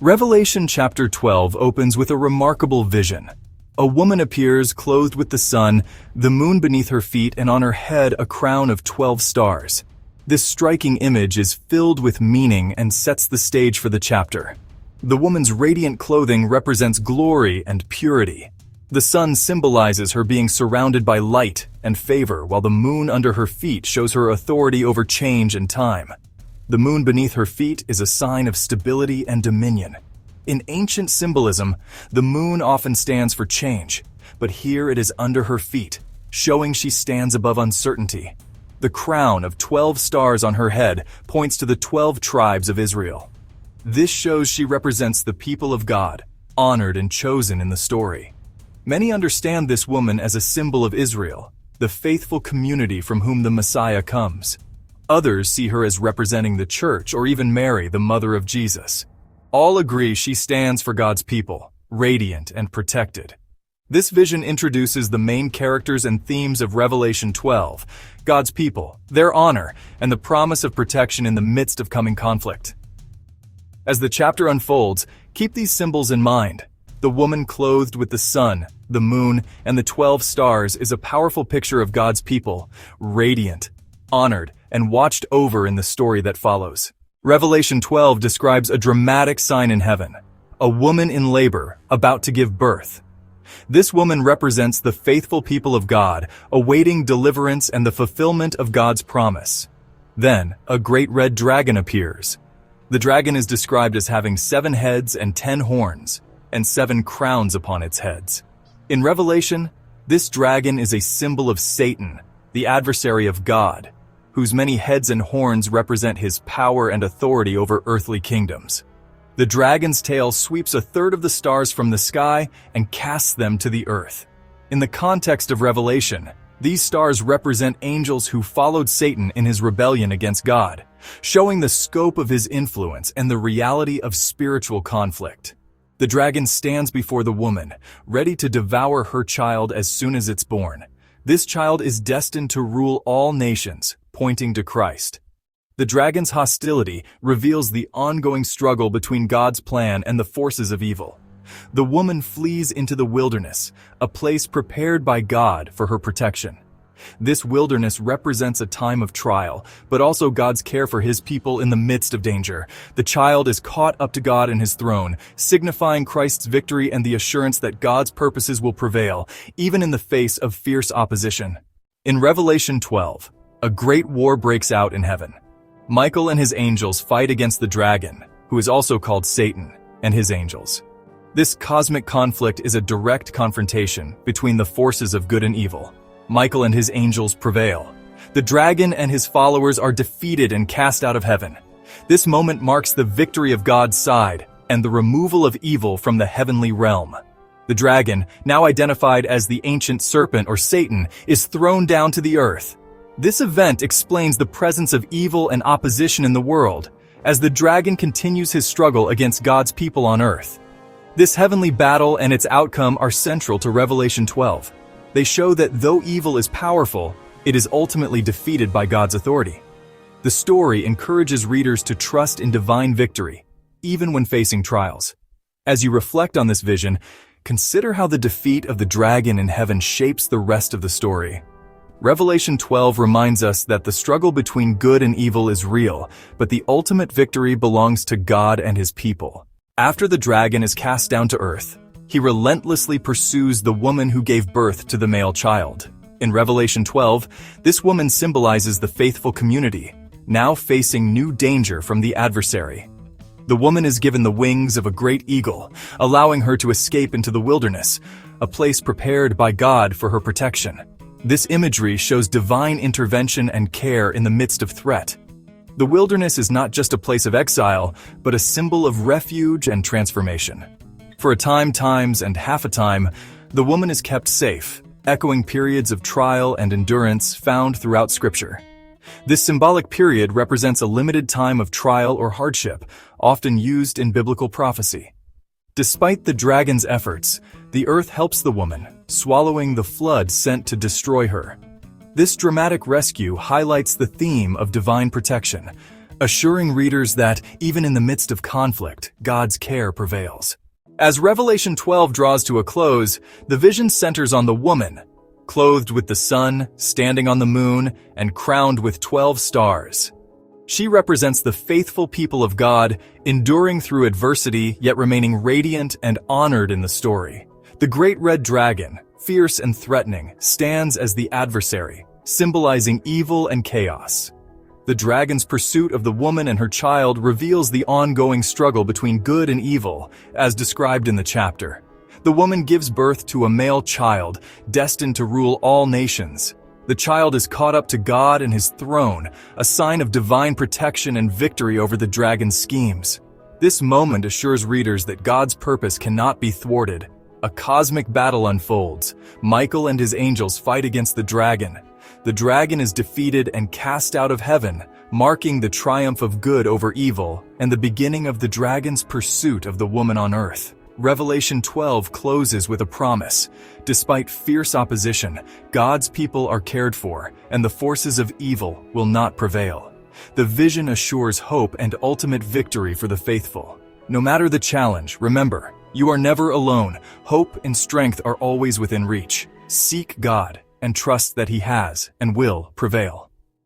Revelation chapter 12 opens with a remarkable vision. A woman appears clothed with the sun, the moon beneath her feet, and on her head a crown of 12 stars. This striking image is filled with meaning and sets the stage for the chapter. The woman's radiant clothing represents glory and purity. The sun symbolizes her being surrounded by light and favor, while the moon under her feet shows her authority over change and time. The moon beneath her feet is a sign of stability and dominion. In ancient symbolism, the moon often stands for change, but here it is under her feet, showing she stands above uncertainty. The crown of 12 stars on her head points to the 12 tribes of Israel. This shows she represents the people of God, honored and chosen in the story. Many understand this woman as a symbol of Israel, the faithful community from whom the Messiah comes. Others see her as representing the church or even Mary, the mother of Jesus. All agree she stands for God's people, radiant and protected. This vision introduces the main characters and themes of Revelation 12, God's people, their honor, and the promise of protection in the midst of coming conflict. As the chapter unfolds, keep these symbols in mind. The woman clothed with the sun, the moon, and the 12 stars is a powerful picture of God's people, radiant, honored, and watched over in the story that follows. Revelation 12 describes a dramatic sign in heaven, a woman in labor about to give birth. This woman represents the faithful people of God, awaiting deliverance and the fulfillment of God's promise. Then, a great red dragon appears. The dragon is described as having 7 heads and 10 horns, and 7 crowns upon its heads. In Revelation, this dragon is a symbol of Satan, the adversary of God, whose many heads and horns represent his power and authority over earthly kingdoms. The dragon's tail sweeps a third of the stars from the sky and casts them to the earth. In the context of Revelation, these stars represent angels who followed Satan in his rebellion against God, showing the scope of his influence and the reality of spiritual conflict. The dragon stands before the woman, ready to devour her child as soon as it's born. This child is destined to rule all nations, pointing to Christ. The dragon's hostility reveals the ongoing struggle between God's plan and the forces of evil. The woman flees into the wilderness, a place prepared by God for her protection. This wilderness represents a time of trial, but also God's care for his people in the midst of danger. The child is caught up to God and his throne, signifying Christ's victory and the assurance that God's purposes will prevail, even in the face of fierce opposition. In Revelation 12, a great war breaks out in heaven. Michael and his angels fight against the dragon, who is also called Satan, and his angels. This cosmic conflict is a direct confrontation between the forces of good and evil. Michael and his angels prevail. The dragon and his followers are defeated and cast out of heaven. This moment marks the victory of God's side and the removal of evil from the heavenly realm. The dragon, now identified as the ancient serpent or Satan, is thrown down to the earth. This event explains the presence of evil and opposition in the world, as the dragon continues his struggle against God's people on earth. This heavenly battle and its outcome are central to Revelation 12. They show that though evil is powerful, it is ultimately defeated by God's authority. The story encourages readers to trust in divine victory, even when facing trials. As you reflect on this vision, consider how the defeat of the dragon in heaven shapes the rest of the story. Revelation 12 reminds us that the struggle between good and evil is real, but the ultimate victory belongs to God and his people. After the dragon is cast down to earth, he relentlessly pursues the woman who gave birth to the male child. In Revelation 12, this woman symbolizes the faithful community, now facing new danger from the adversary. The woman is given the wings of a great eagle, allowing her to escape into the wilderness, a place prepared by God for her protection. This imagery shows divine intervention and care in the midst of threat. The wilderness is not just a place of exile, but a symbol of refuge and transformation. For a time, times, and half a time, the woman is kept safe, echoing periods of trial and endurance found throughout Scripture. This symbolic period represents a limited time of trial or hardship, often used in biblical prophecy. Despite the dragon's efforts, the earth helps the woman, swallowing the flood sent to destroy her. This dramatic rescue highlights the theme of divine protection, assuring readers that, even in the midst of conflict, God's care prevails. As Revelation 12 draws to a close, the vision centers on the woman, clothed with the sun, standing on the moon, and crowned with 12 stars. She represents the faithful people of God, enduring through adversity yet remaining radiant and honored in the story. The great red dragon, fierce and threatening, stands as the adversary, symbolizing evil and chaos. The dragon's pursuit of the woman and her child reveals the ongoing struggle between good and evil, as described in the chapter. The woman gives birth to a male child, destined to rule all nations. The child is caught up to God and his throne, a sign of divine protection and victory over the dragon's schemes. This moment assures readers that God's purpose cannot be thwarted. A cosmic battle unfolds. Michael and his angels fight against the dragon. The dragon is defeated and cast out of heaven, marking the triumph of good over evil and the beginning of the dragon's pursuit of the woman on earth. Revelation 12 closes with a promise. Despite fierce opposition, God's people are cared for, and the forces of evil will not prevail. The vision assures hope and ultimate victory for the faithful. No matter the challenge, remember, you are never alone. Hope and strength are always within reach. Seek God and trust that He has and will prevail.